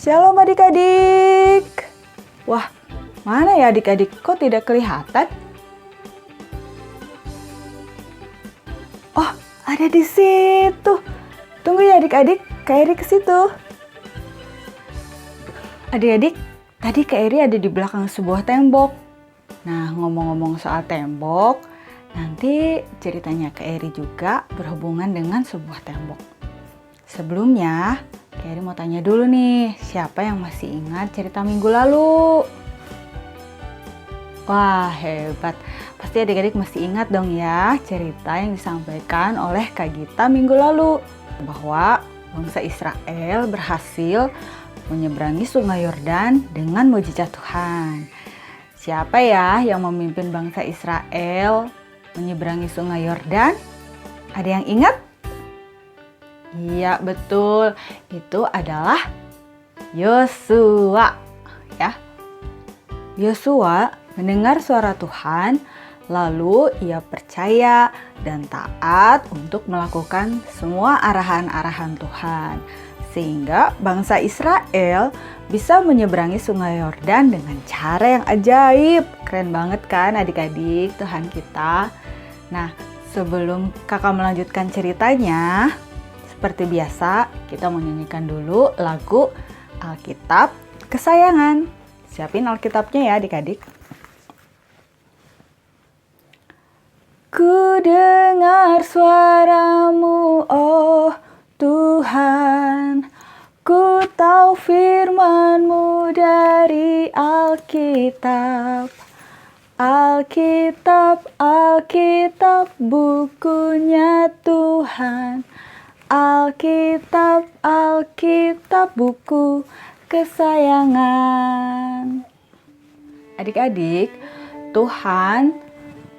Shalom adik-adik. Wah, mana ya adik-adik? Kok tidak kelihatan? Oh, ada di situ. Tunggu ya adik-adik, Kak Eri ke situ. Adik-adik, tadi Kak Eri ada di belakang sebuah tembok. Nah, ngomong-ngomong soal tembok, nanti ceritanya Kak Eri juga berhubungan dengan sebuah tembok. Sebelumnya, Kak Eri mau tanya dulu nih, siapa yang masih ingat cerita minggu lalu? Wah, hebat. Pasti adik-adik masih ingat dong ya cerita yang disampaikan oleh Kak Gita minggu lalu. Bahwa bangsa Israel berhasil menyeberangi sungai Yordan dengan mujizat Tuhan. Siapa ya yang memimpin bangsa Israel menyeberangi sungai Yordan? Ada yang ingat? Iya, betul. Itu adalah Yosua, ya. Yosua mendengar suara Tuhan, lalu ia percaya dan taat untuk melakukan semua arahan-arahan Tuhan. Sehingga bangsa Israel bisa menyeberangi sungai Yordan dengan cara yang ajaib. Keren banget kan adik-adik, Tuhan kita. Nah, sebelum kakak melanjutkan ceritanya, seperti biasa, kita menyanyikan dulu lagu Alkitab Kesayangan. Siapin Alkitabnya ya adik-adik. Ku dengar suaramu, oh Tuhan. Ku tahu firman-Mu dari Alkitab. Alkitab, Alkitab, bukunya Tuhan. Alkitab, Alkitab, buku kesayangan. Adik-adik, Tuhan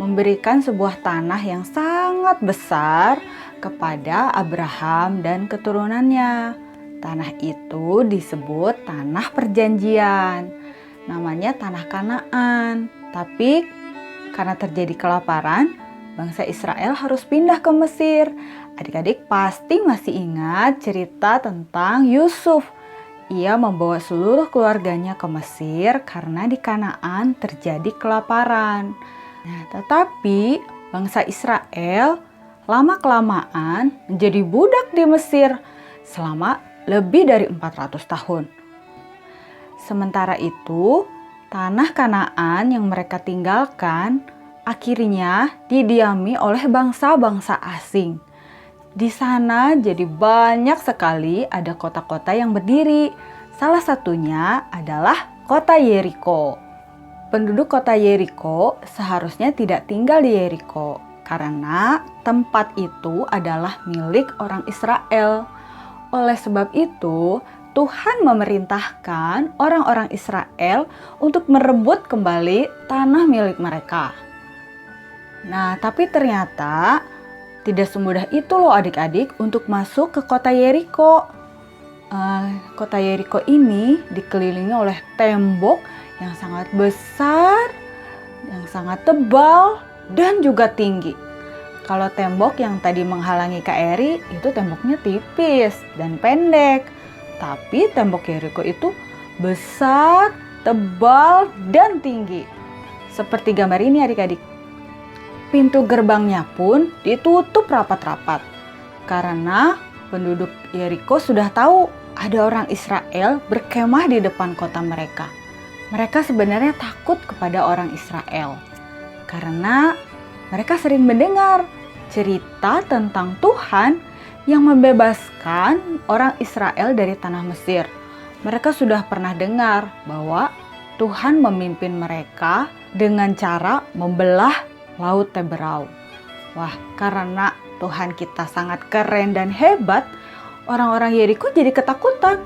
memberikan sebuah tanah yang sangat besar kepada Abraham dan keturunannya. Tanah itu disebut tanah perjanjian. Namanya tanah Kanaan. Tapi karena terjadi kelaparan, bangsa Israel harus pindah ke Mesir. Adik-adik pasti masih ingat cerita tentang Yusuf. Ia membawa seluruh keluarganya ke Mesir karena di Kanaan terjadi kelaparan. Nah, tetapi bangsa Israel lama-kelamaan menjadi budak di Mesir selama lebih dari 400 tahun. Sementara itu, tanah Kanaan yang mereka tinggalkan akhirnya didiami oleh bangsa-bangsa asing. Di sana jadi banyak sekali ada kota-kota yang berdiri. Salah satunya adalah kota Yeriko. Penduduk kota Yeriko seharusnya tidak tinggal di Yeriko karena tempat itu adalah milik orang Israel. Oleh sebab itu, Tuhan memerintahkan orang-orang Israel untuk merebut kembali tanah milik mereka. Nah, tapi ternyata tidak semudah itu loh adik-adik untuk masuk ke kota Yeriko. Kota Yeriko ini dikelilingi oleh tembok yang sangat besar, yang sangat tebal, dan juga tinggi. Kalau tembok yang tadi menghalangi Kak Eri itu temboknya tipis dan pendek. Tapi tembok Yeriko itu besar, tebal, dan tinggi. Seperti gambar ini adik-adik. Pintu gerbangnya pun ditutup rapat-rapat. Karena penduduk Yeriko sudah tahu ada orang Israel berkemah di depan kota mereka. Mereka sebenarnya takut kepada orang Israel. Karena mereka sering mendengar cerita tentang Tuhan yang membebaskan orang Israel dari tanah Mesir. Mereka sudah pernah dengar bahwa Tuhan memimpin mereka dengan cara membelah Laut Teberau. Wah, karena Tuhan kita sangat keren dan hebat, orang-orang Yeriko jadi ketakutan.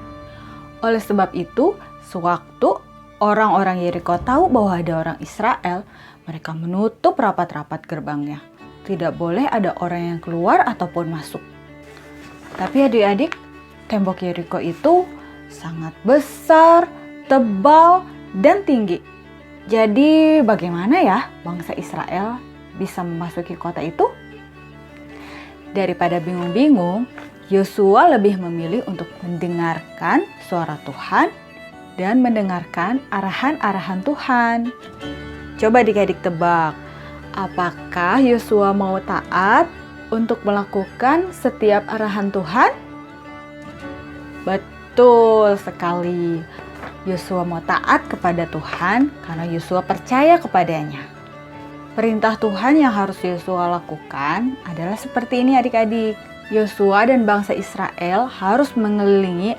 Oleh sebab itu, sewaktu orang-orang Yeriko tahu bahwa ada orang Israel, mereka menutup rapat-rapat gerbangnya. Tidak boleh ada orang yang keluar ataupun masuk. Tapi adik-adik, tembok Yeriko itu sangat besar, tebal, dan tinggi. Jadi bagaimana ya bangsa Israel bisa memasuki kota itu? Daripada bingung-bingung, Yosua lebih memilih untuk mendengarkan suara Tuhan dan mendengarkan arahan-arahan Tuhan. Coba adik-adik tebak, apakah Yosua mau taat untuk melakukan setiap arahan Tuhan? Betul sekali. Yosua mau taat kepada Tuhan karena Yosua percaya kepadanya. Perintah Tuhan yang harus Yosua lakukan adalah seperti ini adik-adik. Yosua dan bangsa Israel harus mengelilingi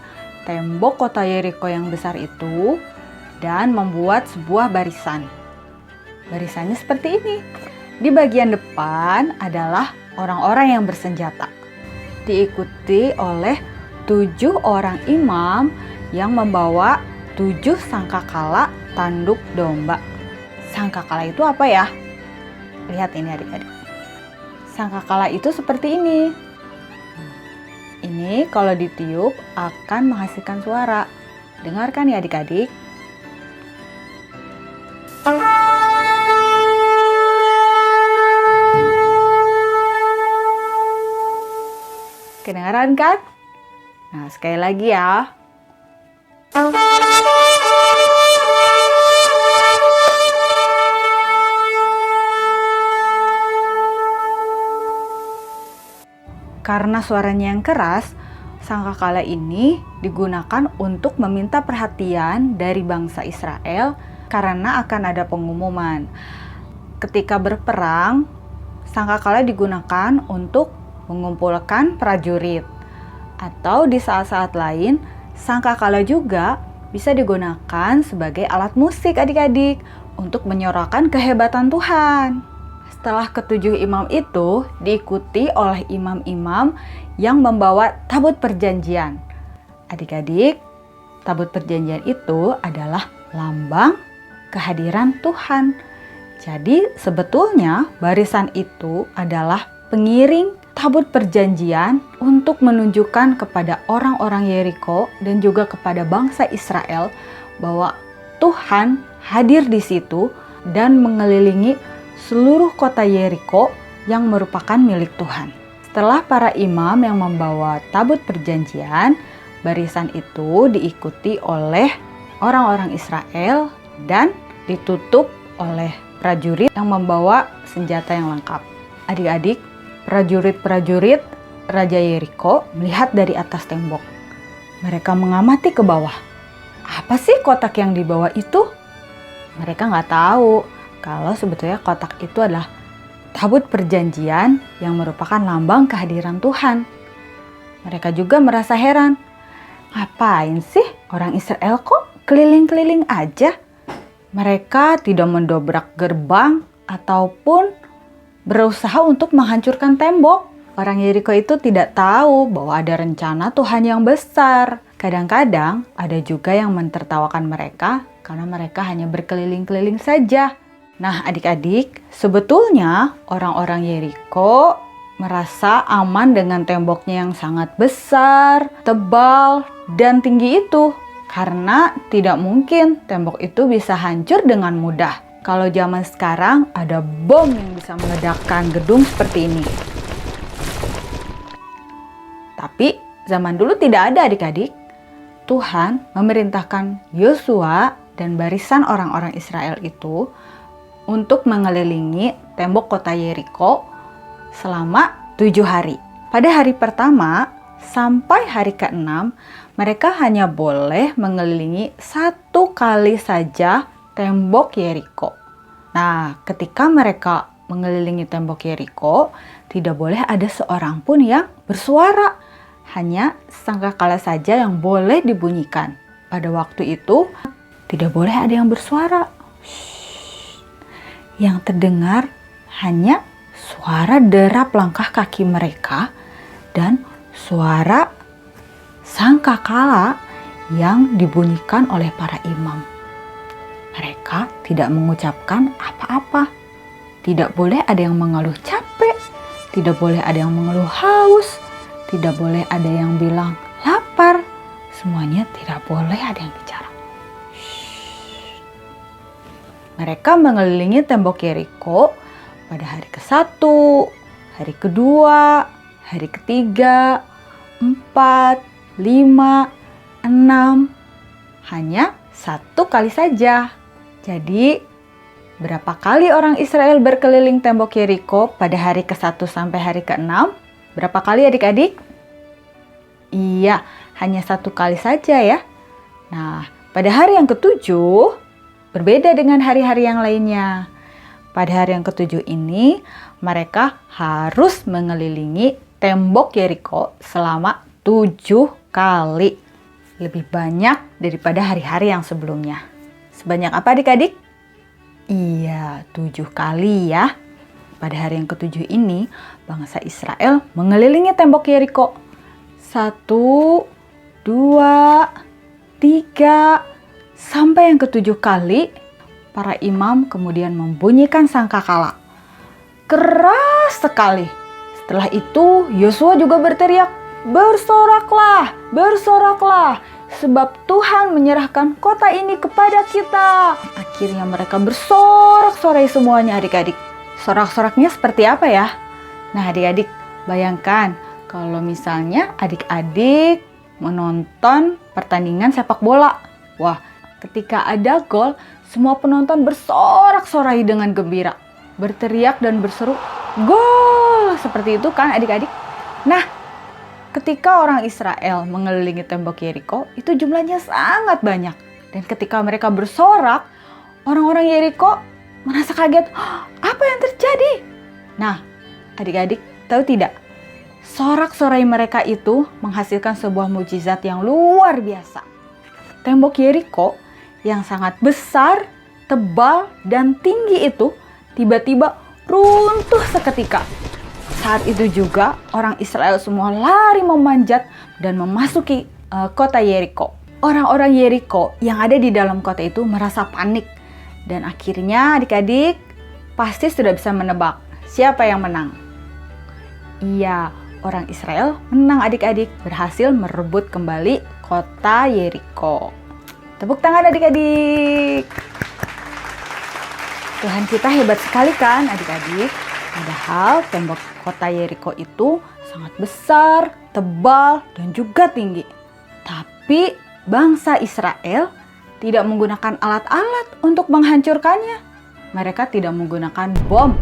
tembok kota Yeriko yang besar itu dan membuat sebuah barisan. Barisannya seperti ini. Di bagian depan adalah orang-orang yang bersenjata, diikuti oleh 7 orang imam yang membawa 7 sangkakala tanduk domba. Sangkakala itu apa ya? Lihat ini adik-adik. Sangkakala itu seperti ini. Ini kalau ditiup akan menghasilkan suara. Dengarkan ya adik-adik. Kedengaran kan? Nah, sekali lagi ya. Karena suaranya yang keras, sangkakala ini digunakan untuk meminta perhatian dari bangsa Israel karena akan ada pengumuman. Ketika berperang, sangkakala digunakan untuk mengumpulkan prajurit. Atau di saat-saat lain, sangkakala juga bisa digunakan sebagai alat musik adik-adik untuk menyorakan kehebatan Tuhan. Setelah ketujuh imam itu diikuti oleh imam-imam yang membawa tabut perjanjian. Adik-adik, tabut perjanjian itu adalah lambang kehadiran Tuhan. Jadi sebetulnya barisan itu adalah pengiring tabut perjanjian untuk menunjukkan kepada orang-orang Yeriko dan juga kepada bangsa Israel bahwa Tuhan hadir di situ dan mengelilingi seluruh kota Yeriko yang merupakan milik Tuhan. Setelah para imam yang membawa tabut perjanjian, barisan itu diikuti oleh orang-orang Israel dan ditutup oleh prajurit yang membawa senjata yang lengkap. Adik-adik, prajurit-prajurit Raja Yeriko melihat dari atas tembok. Mereka mengamati ke bawah. Apa sih kotak yang di bawah itu? Mereka nggak tahu kalau sebetulnya kotak itu adalah tabut perjanjian yang merupakan lambang kehadiran Tuhan. Mereka juga merasa heran. Ngapain sih orang Israel kok keliling-keliling aja? Mereka tidak mendobrak gerbang ataupun berusaha untuk menghancurkan tembok. Orang Yeriko itu tidak tahu bahwa ada rencana Tuhan yang besar. Kadang-kadang ada juga yang mentertawakan mereka karena mereka hanya berkeliling-keliling saja. Nah adik-adik, sebetulnya orang-orang Yeriko merasa aman dengan temboknya yang sangat besar, tebal, dan tinggi itu. Karena tidak mungkin tembok itu bisa hancur dengan mudah. Kalau zaman sekarang ada bom yang bisa meledakkan gedung seperti ini. Tapi zaman dulu tidak ada adik-adik. Tuhan memerintahkan Yosua dan barisan orang-orang Israel itu untuk mengelilingi tembok kota Yeriko selama 7 hari. Pada hari pertama sampai hari ke-6, mereka hanya boleh mengelilingi 1 kali saja tembok Yeriko. Nah, ketika mereka mengelilingi tembok Yeriko, tidak boleh ada seorang pun yang bersuara. Hanya sangkakala saja yang boleh dibunyikan. Pada waktu itu, tidak boleh ada yang bersuara. Yang terdengar hanya suara derap langkah kaki mereka dan suara sangkakala yang dibunyikan oleh para imam. Mereka tidak mengucapkan apa-apa. Tidak boleh ada yang mengeluh capek, tidak boleh ada yang mengeluh haus, tidak boleh ada yang bilang lapar. Semuanya tidak boleh ada yang bicara. Mereka mengelilingi tembok Yeriko pada hari ke-1, hari ke-2, hari ke-3, 4, 5, 6. Hanya 1 kali saja. Jadi, berapa kali orang Israel berkeliling tembok Yeriko pada hari ke-1 sampai hari ke-6? Berapa kali adik-adik? Iya, hanya 1 kali saja ya. Nah, pada hari yang ke-7 berbeda dengan hari-hari yang lainnya. Pada hari yang ke-7 ini, mereka harus mengelilingi tembok Yeriko selama 7 kali. Lebih banyak daripada hari-hari yang sebelumnya. Sebanyak apa adik-adik? Iya, 7 kali ya. Pada hari yang ke-7 ini, bangsa Israel mengelilingi tembok Yeriko. 1, 2, 3, sampai yang ke-7 kali, para imam kemudian membunyikan sangkakala. Keras sekali. Setelah itu, Yosua juga berteriak, "Bersoraklah, bersoraklah, sebab Tuhan menyerahkan kota ini kepada kita." Akhirnya mereka bersorak-sorai semuanya adik-adik. Sorak-soraknya seperti apa ya? Nah adik-adik, bayangkan kalau misalnya adik-adik menonton pertandingan sepak bola. Wah, ketika ada gol, semua penonton bersorak-sorai dengan gembira, berteriak dan berseru, "Gol!" Seperti itu kan adik-adik? Nah, ketika orang Israel mengelilingi tembok Yeriko, itu jumlahnya sangat banyak. Dan ketika mereka bersorak, orang-orang Yeriko merasa kaget. Apa yang terjadi? Nah, adik-adik tahu tidak? Sorak-sorai mereka itu menghasilkan sebuah mukjizat yang luar biasa. Tembok Yeriko yang sangat besar, tebal, dan tinggi itu tiba-tiba runtuh seketika. Saat itu juga orang Israel semua lari memanjat dan memasuki kota Yeriko. Orang-orang Yeriko yang ada di dalam kota itu merasa panik. Dan akhirnya adik-adik pasti sudah bisa menebak siapa yang menang. Iya, orang Israel menang adik-adik, berhasil merebut kembali kota Yeriko. Tepuk tangan adik-adik. Tuhan kita hebat sekali kan adik-adik? Padahal tembok kota Yeriko itu sangat besar, tebal, dan juga tinggi. Tapi bangsa Israel tidak menggunakan alat-alat untuk menghancurkannya. Mereka tidak menggunakan bom.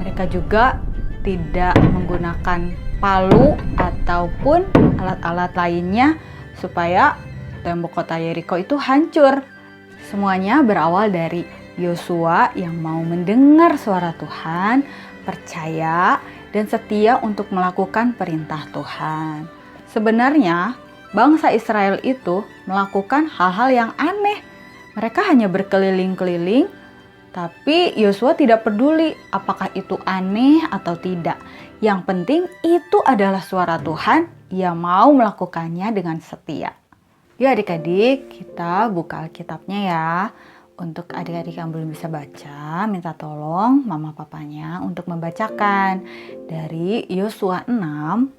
Mereka juga tidak menggunakan palu ataupun alat-alat lainnya supaya tembok kota Yeriko itu hancur. Semuanya berawal dari Yosua yang mau mendengar suara Tuhan, percaya, dan setia untuk melakukan perintah Tuhan. Sebenarnya, bangsa Israel itu melakukan hal-hal yang aneh. Mereka hanya berkeliling-keliling, tapi Yosua tidak peduli apakah itu aneh atau tidak. Yang penting itu adalah suara Tuhan, ia mau melakukannya dengan setia. Yuk adik-adik, kita buka Alkitabnya ya. Untuk adik-adik yang belum bisa baca, minta tolong mama papanya untuk membacakan dari Yosua 6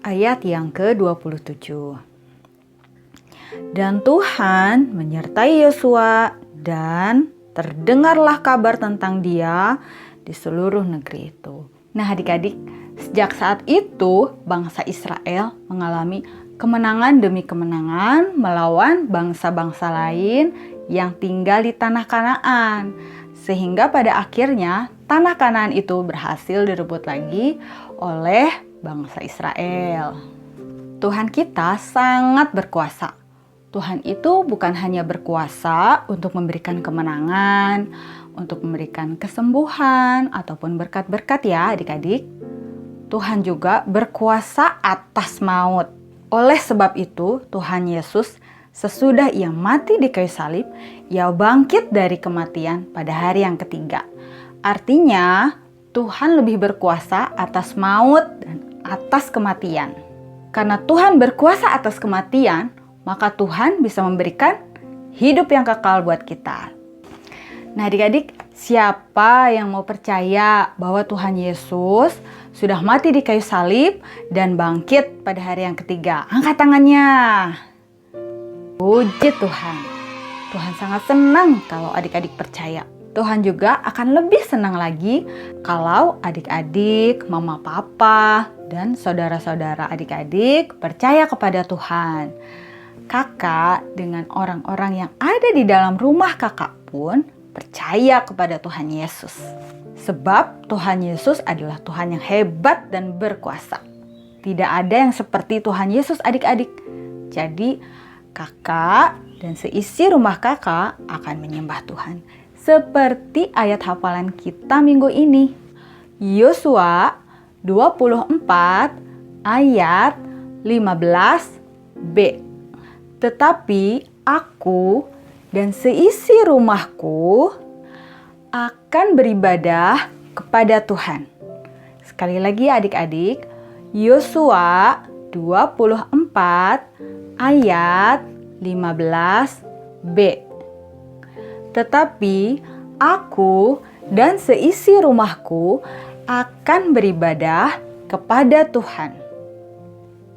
ayat yang ke-27. Dan Tuhan menyertai Yosua dan terdengarlah kabar tentang dia di seluruh negeri itu. Nah adik-adik, sejak saat itu bangsa Israel mengalami kemenangan demi kemenangan melawan bangsa-bangsa lain yang tinggal di tanah Kanaan. Sehingga pada akhirnya tanah Kanaan itu berhasil direbut lagi oleh bangsa Israel. Tuhan kita sangat berkuasa. Tuhan itu bukan hanya berkuasa untuk memberikan kemenangan, untuk memberikan kesembuhan, ataupun berkat-berkat ya adik-adik. Tuhan juga berkuasa atas maut. Oleh sebab itu, Tuhan Yesus sesudah ia mati di kayu salib, ia bangkit dari kematian pada hari yang ketiga. Artinya, Tuhan lebih berkuasa atas maut dan atas kematian. Karena Tuhan berkuasa atas kematian, maka Tuhan bisa memberikan hidup yang kekal buat kita. Nah adik-adik, siapa yang mau percaya bahwa Tuhan Yesus sudah mati di kayu salib dan bangkit pada hari yang ketiga? Angkat tangannya. Puji Tuhan. Tuhan sangat senang kalau adik-adik percaya. Tuhan juga akan lebih senang lagi kalau adik-adik, mama, papa, dan saudara-saudara adik-adik percaya kepada Tuhan. Kakak dengan orang-orang yang ada di dalam rumah kakak pun percaya kepada Tuhan Yesus. Sebab Tuhan Yesus adalah Tuhan yang hebat dan berkuasa. Tidak ada yang seperti Tuhan Yesus adik-adik. Jadi kakak dan seisi rumah kakak akan menyembah Tuhan. Seperti ayat hafalan kita minggu ini. Yosua 24 ayat 15b. Tetapi aku dan seisi rumahku akan beribadah kepada Tuhan. Sekali lagi adik-adik, Yosua 24 ayat 15b. Tetapi aku dan seisi rumahku akan beribadah kepada Tuhan.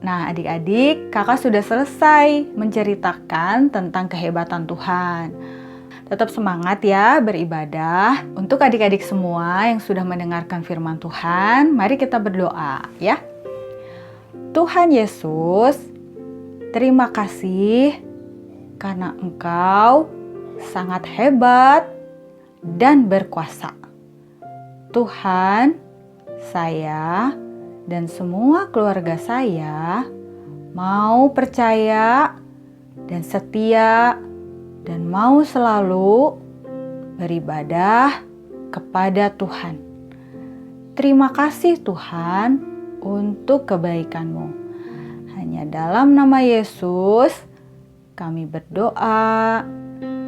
Nah adik-adik, kakak sudah selesai menceritakan tentang kehebatan Tuhan. Tetap semangat ya beribadah. Untuk adik-adik semua yang sudah mendengarkan firman Tuhan, mari kita berdoa ya. Tuhan Yesus, terima kasih karena Engkau sangat hebat dan berkuasa. Tuhan, saya dan semua keluarga saya mau percaya dan setia dan mau selalu beribadah kepada Tuhan. Terima kasih Tuhan untuk kebaikan-Mu. Hanya dalam nama Yesus kami berdoa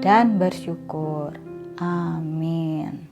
dan bersyukur. Amin.